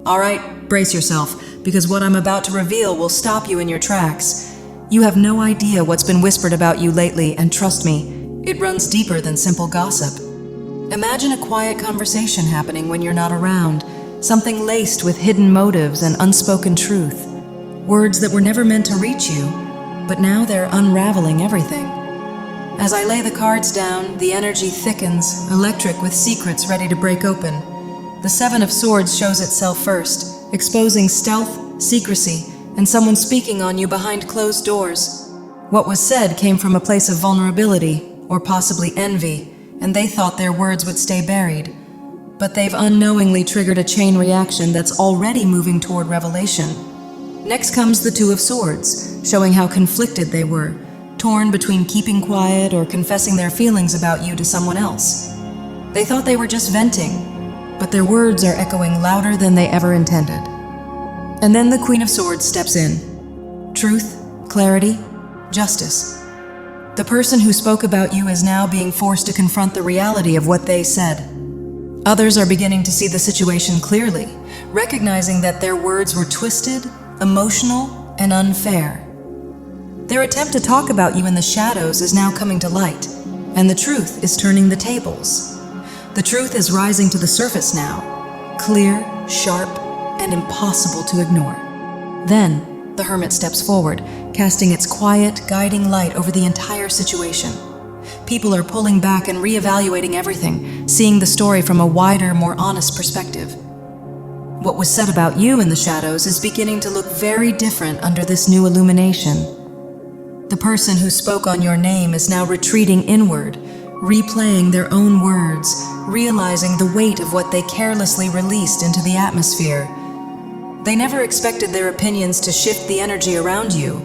All right, brace yourself, because what I'm about to reveal will stop you in your tracks. You have no idea what's been whispered about you lately, and trust me, it runs deeper than simple gossip. Imagine a quiet conversation happening when you're not around, something laced with hidden motives and unspoken truth. Words that were never meant to reach you, but now they're unraveling everything. As I lay the cards down, the energy thickens, electric with secrets ready to break open. The Seven of Swords shows itself first, exposing stealth, secrecy, and someone speaking on you behind closed doors. What was said came from a place of vulnerability, or possibly envy, and they thought their words would stay buried. But they've unknowingly triggered a chain reaction that's already moving toward revelation. Next comes the Two of Swords, showing how conflicted they were, torn between keeping quiet or confessing their feelings about you to someone else. They thought they were just venting, but their words are echoing louder than they ever intended. And then the Queen of Swords steps in. Truth, clarity, justice. The person who spoke about you is now being forced to confront the reality of what they said. Others are beginning to see the situation clearly, recognizing that their words were twisted, emotional, and unfair. Their attempt to talk about you in the shadows is now coming to light, and the truth is turning the tables. The truth is rising to the surface now, clear, sharp, and impossible to ignore. Then, the Hermit steps forward, casting its quiet, guiding light over the entire situation. People are pulling back and reevaluating everything, seeing the story from a wider, more honest perspective. What was said about you in the shadows is beginning to look very different under this new illumination. The person who spoke on your name is now retreating inward, replaying their own words, realizing the weight of what they carelessly released into the atmosphere. They never expected their opinions to shift the energy around you,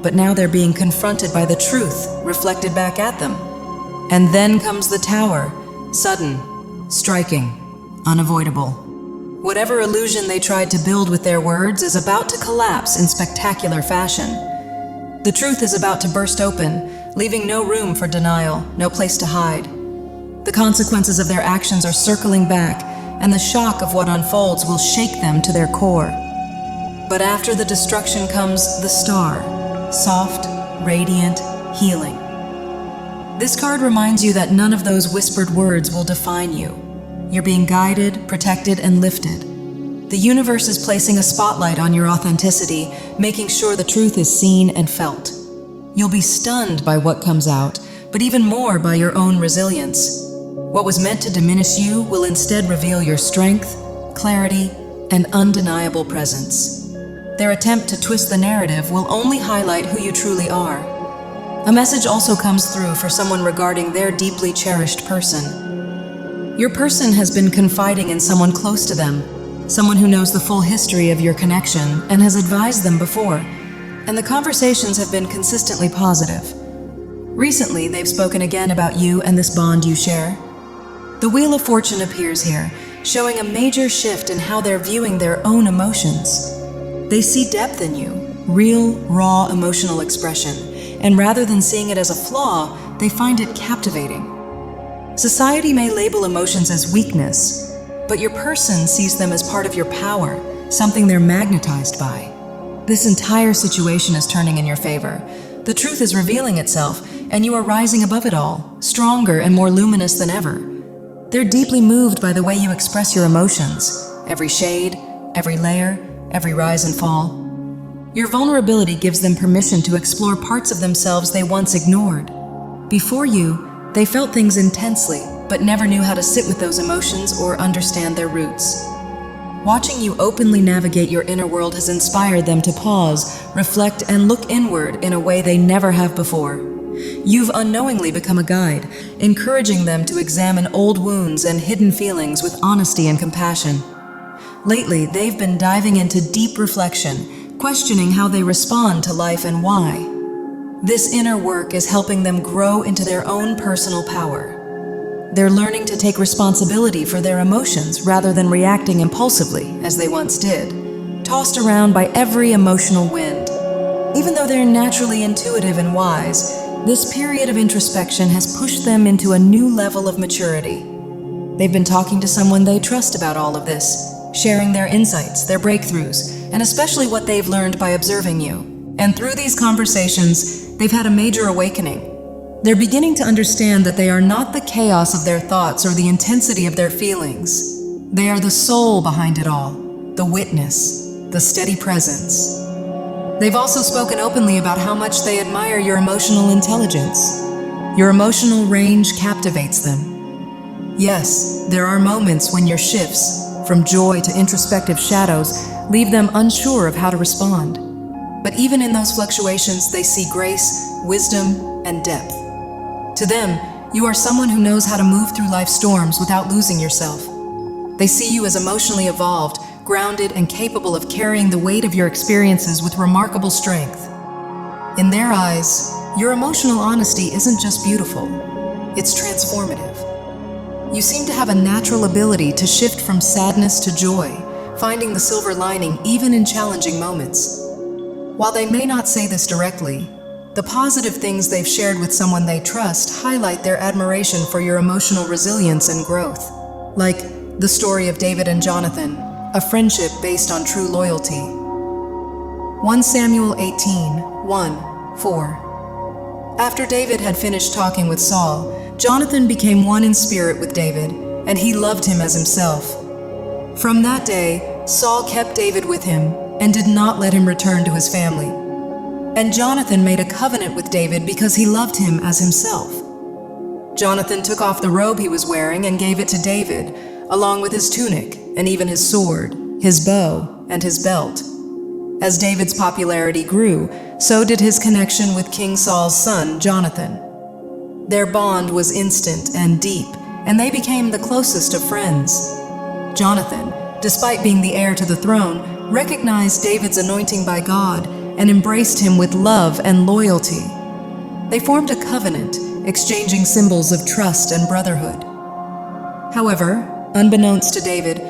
but now they're being confronted by the truth reflected back at them. And then comes the Tower, sudden, striking, unavoidable. Whatever illusion they tried to build with their words is about to collapse in spectacular fashion. The truth is about to burst open, leaving no room for denial, no place to hide. The consequences of their actions are circling back, and the shock of what unfolds will shake them to their core. But after the destruction comes the Star, soft, radiant, healing. This card reminds you that none of those whispered words will define you. You're being guided, protected, and lifted. The universe is placing a spotlight on your authenticity, making sure the truth is seen and felt. You'll be stunned by what comes out, but even more by your own resilience. What was meant to diminish you will instead reveal your strength, clarity, and undeniable presence. Their attempt to twist the narrative will only highlight who you truly are. A message also comes through for someone regarding their deeply cherished person. Your person has been confiding in someone close to them, someone who knows the full history of your connection and has advised them before. And the conversations have been consistently positive. Recently, they've spoken again about you and this bond you share. The Wheel of Fortune appears here, showing a major shift in how they're viewing their own emotions. They see depth in you, real, raw emotional expression, and rather than seeing it as a flaw, they find it captivating. Society may label emotions as weakness, but your person sees them as part of your power, something they're magnetized by. This entire situation is turning in your favor. The truth is revealing itself, and you are rising above it all, stronger and more luminous than ever. They're deeply moved by the way you express your emotions, every shade, every layer, every rise and fall. Your vulnerability gives them permission to explore parts of themselves they once ignored. Before you, they felt things intensely, but never knew how to sit with those emotions or understand their roots. Watching you openly navigate your inner world has inspired them to pause, reflect, and look inward in a way they never have before. You've unknowingly become a guide, encouraging them to examine old wounds and hidden feelings with honesty and compassion. Lately, they've been diving into deep reflection, questioning how they respond to life and why. This inner work is helping them grow into their own personal power. They're learning to take responsibility for their emotions rather than reacting impulsively, as they once did, tossed around by every emotional wind. Even though they're naturally intuitive and wise, this period of introspection has pushed them into a new level of maturity. They've been talking to someone they trust about all of this, sharing their insights, their breakthroughs, and especially what they've learned by observing you. And through these conversations, they've had a major awakening. They're beginning to understand that they are not the chaos of their thoughts or the intensity of their feelings. They are the soul behind it all, the witness, the steady presence. They've also spoken openly about how much they admire your emotional intelligence. Your emotional range captivates them. Yes, there are moments when your shifts, from joy to introspective shadows, leave them unsure of how to respond. But even in those fluctuations, they see grace, wisdom, and depth. To them, you are someone who knows how to move through life's storms without losing yourself. They see you as emotionally evolved, grounded, and capable of carrying the weight of your experiences with remarkable strength. In their eyes, your emotional honesty isn't just beautiful, it's transformative. You seem to have a natural ability to shift from sadness to joy, finding the silver lining even in challenging moments. While they may not say this directly, the positive things they've shared with someone they trust highlight their admiration for your emotional resilience and growth. Like the story of David and Jonathan, a friendship based on true loyalty. 1 Samuel 18:1-4. After David had finished talking with Saul, Jonathan became one in spirit with David, and he loved him as himself. From that day, Saul kept David with him and did not let him return to his family. And Jonathan made a covenant with David because he loved him as himself. Jonathan took off the robe he was wearing and gave it to David, along with his tunic and even his sword, his bow, and his belt. As David's popularity grew, so did his connection with King Saul's son, Jonathan. Their bond was instant and deep, and they became the closest of friends. Jonathan, despite being the heir to the throne, recognized David's anointing by God and embraced him with love and loyalty. They formed a covenant, exchanging symbols of trust and brotherhood. However, unbeknownst to David,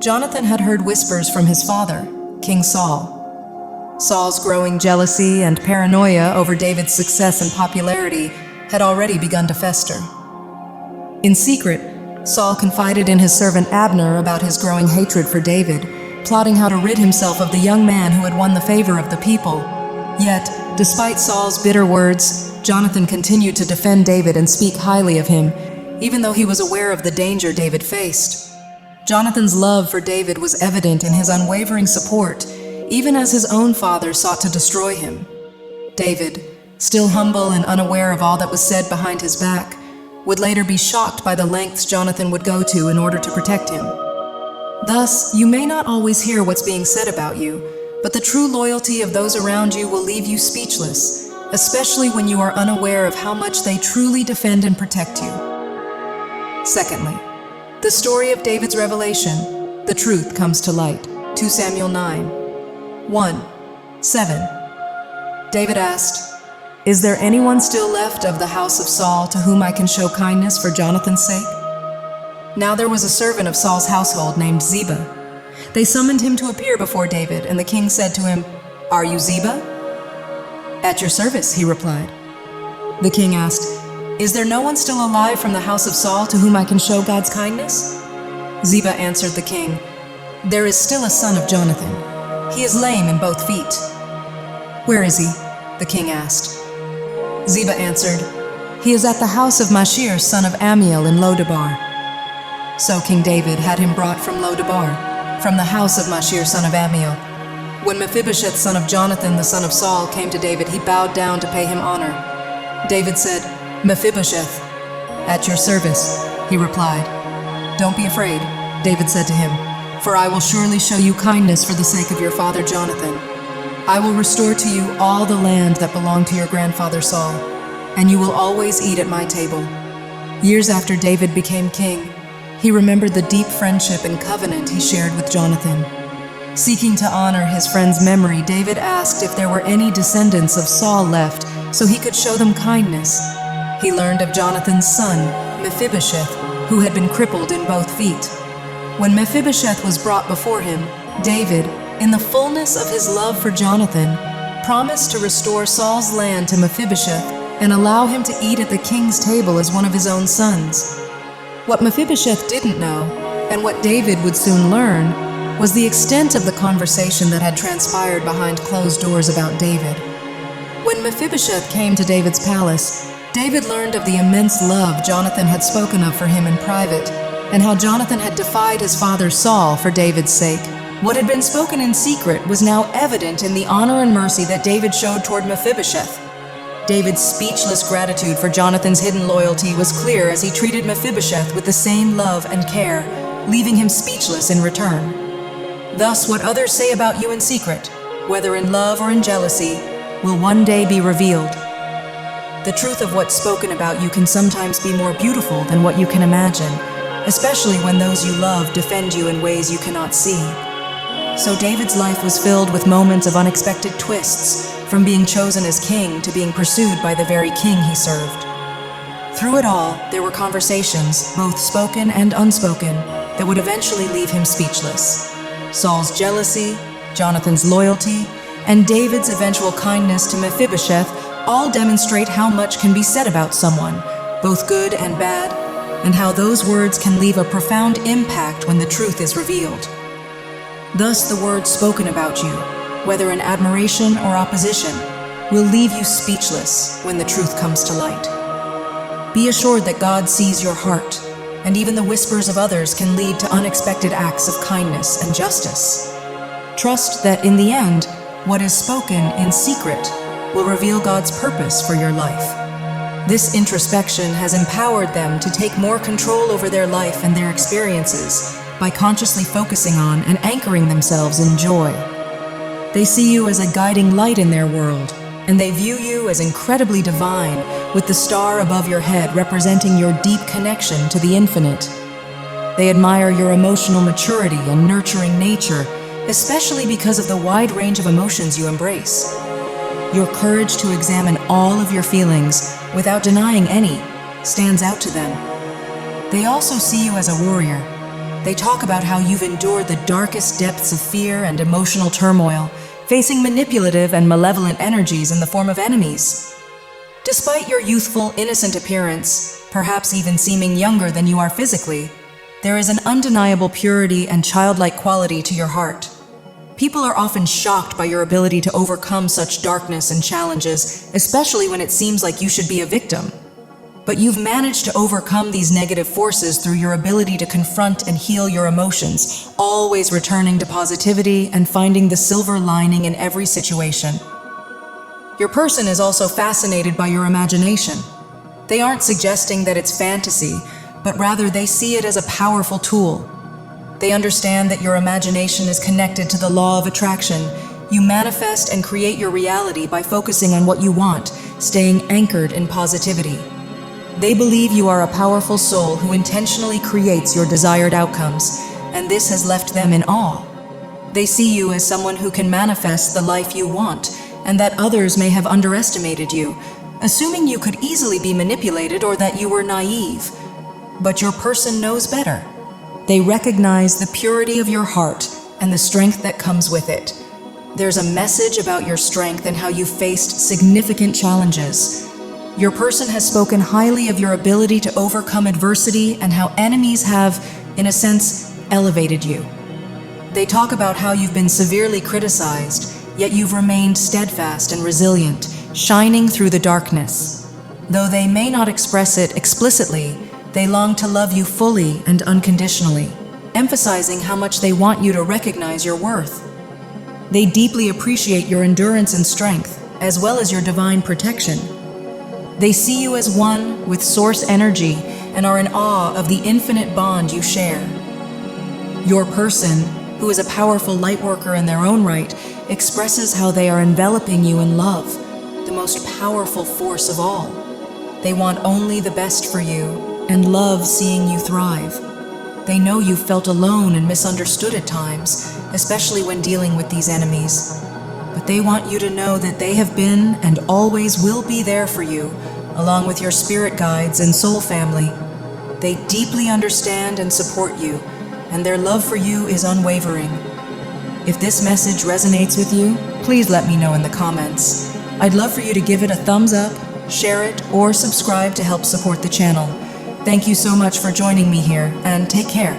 Jonathan had heard whispers from his father, King Saul. Saul's growing jealousy and paranoia over David's success and popularity had already begun to fester. In secret, Saul confided in his servant Abner about his growing hatred for David, plotting how to rid himself of the young man who had won the favor of the people. Yet, despite Saul's bitter words, Jonathan continued to defend David and speak highly of him, even though he was aware of the danger David faced. Jonathan's love for David was evident in his unwavering support, even as his own father sought to destroy him. David, still humble and unaware of all that was said behind his back, would later be shocked by the lengths Jonathan would go to in order to protect him. Thus, you may not always hear what's being said about you, but the true loyalty of those around you will leave you speechless, especially when you are unaware of how much they truly defend and protect you. Secondly, the story of David's revelation, the truth comes to light. 2 Samuel 9:1-7. David asked, "Is there anyone still left of the house of Saul to whom I can show kindness for Jonathan's sake?" Now there was a servant of Saul's household named Ziba. They summoned him to appear before David, and the king said to him, "Are you Ziba?" "At your service," he replied. The king asked, "Is there no one still alive from the house of Saul to whom I can show God's kindness?" Ziba answered the king, "There is still a son of Jonathan. He is lame in both feet." "Where is he?" the king asked. Ziba answered, "He is at the house of Machir, son of Ammiel in Lodabar." So King David had him brought from Lodabar, from the house of Machir, son of Ammiel. When Mephibosheth, son of Jonathan, the son of Saul, came to David, he bowed down to pay him honor. David said, "Mephibosheth." "At your service," he replied. "Don't be afraid," David said to him, "for I will surely show you kindness for the sake of your father Jonathan. I will restore to you all the land that belonged to your grandfather Saul, and you will always eat at my table." Years after David became king, he remembered the deep friendship and covenant he shared with Jonathan. Seeking to honor his friend's memory, David asked if there were any descendants of Saul left so he could show them kindness. He learned of Jonathan's son, Mephibosheth, who had been crippled in both feet. When Mephibosheth was brought before him, David, in the fullness of his love for Jonathan, promised to restore Saul's land to Mephibosheth and allow him to eat at the king's table as one of his own sons. What Mephibosheth didn't know, and what David would soon learn, was the extent of the conversation that had transpired behind closed doors about David. When Mephibosheth came to David's palace, David learned of the immense love Jonathan had spoken of for him in private, and how Jonathan had defied his father Saul for David's sake. What had been spoken in secret was now evident in the honor and mercy that David showed toward Mephibosheth. David's speechless gratitude for Jonathan's hidden loyalty was clear as he treated Mephibosheth with the same love and care, leaving him speechless in return. Thus, what others say about you in secret, whether in love or in jealousy, will one day be revealed. The truth of what's spoken about you can sometimes be more beautiful than what you can imagine, especially when those you love defend you in ways you cannot see. So David's life was filled with moments of unexpected twists, from being chosen as king to being pursued by the very king he served. Through it all, there were conversations, both spoken and unspoken, that would eventually leave him speechless. Saul's jealousy, Jonathan's loyalty, and David's eventual kindness to Mephibosheth all demonstrate how much can be said about someone, both good and bad, and how those words can leave a profound impact when the truth is revealed. Thus, the words spoken about you, whether in admiration or opposition, will leave you speechless when the truth comes to light. Be assured that God sees your heart, and even the whispers of others can lead to unexpected acts of kindness and justice. Trust that in the end, what is spoken in secret will reveal God's purpose for your life. This introspection has empowered them to take more control over their life and their experiences by consciously focusing on and anchoring themselves in joy. They see you as a guiding light in their world, and they view you as incredibly divine, with the star above your head representing your deep connection to the infinite. They admire your emotional maturity and nurturing nature, especially because of the wide range of emotions you embrace. Your courage to examine all of your feelings without denying any stands out to them. They also see you as a warrior. They talk about how you've endured the darkest depths of fear and emotional turmoil, facing manipulative and malevolent energies in the form of enemies. Despite your youthful, innocent appearance, perhaps even seeming younger than you are physically, there is an undeniable purity and childlike quality to your heart. People are often shocked by your ability to overcome such darkness and challenges, especially when it seems like you should be a victim. But you've managed to overcome these negative forces through your ability to confront and heal your emotions, always returning to positivity and finding the silver lining in every situation. Your person is also fascinated by your imagination. They aren't suggesting that it's fantasy, but rather they see it as a powerful tool. They understand that your imagination is connected to the law of attraction. You manifest and create your reality by focusing on what you want, staying anchored in positivity. They believe you are a powerful soul who intentionally creates your desired outcomes, and this has left them in awe. They see you as someone who can manifest the life you want, and that others may have underestimated you, assuming you could easily be manipulated or that you were naive. But your person knows better. They recognize the purity of your heart and the strength that comes with it. There's a message about your strength and how you faced significant challenges. Your person has spoken highly of your ability to overcome adversity and how enemies have, in a sense, elevated you. They talk about how you've been severely criticized, yet you've remained steadfast and resilient, shining through the darkness. Though they may not express it explicitly, they long to love you fully and unconditionally, emphasizing how much they want you to recognize your worth. They deeply appreciate your endurance and strength, as well as your divine protection. They see you as one with source energy and are in awe of the infinite bond you share. Your person, who is a powerful light worker in their own right, expresses how they are enveloping you in love, the most powerful force of all. They want only the best for you and love seeing you thrive. They know you've felt alone and misunderstood at times, especially when dealing with these enemies. But they want you to know that they have been and always will be there for you, along with your spirit guides and soul family. They deeply understand and support you, and their love for you is unwavering. If this message resonates with you, please let me know in the comments. I'd love for you to give it a thumbs up, share it, or subscribe to help support the channel. Thank you so much for joining me here, and take care.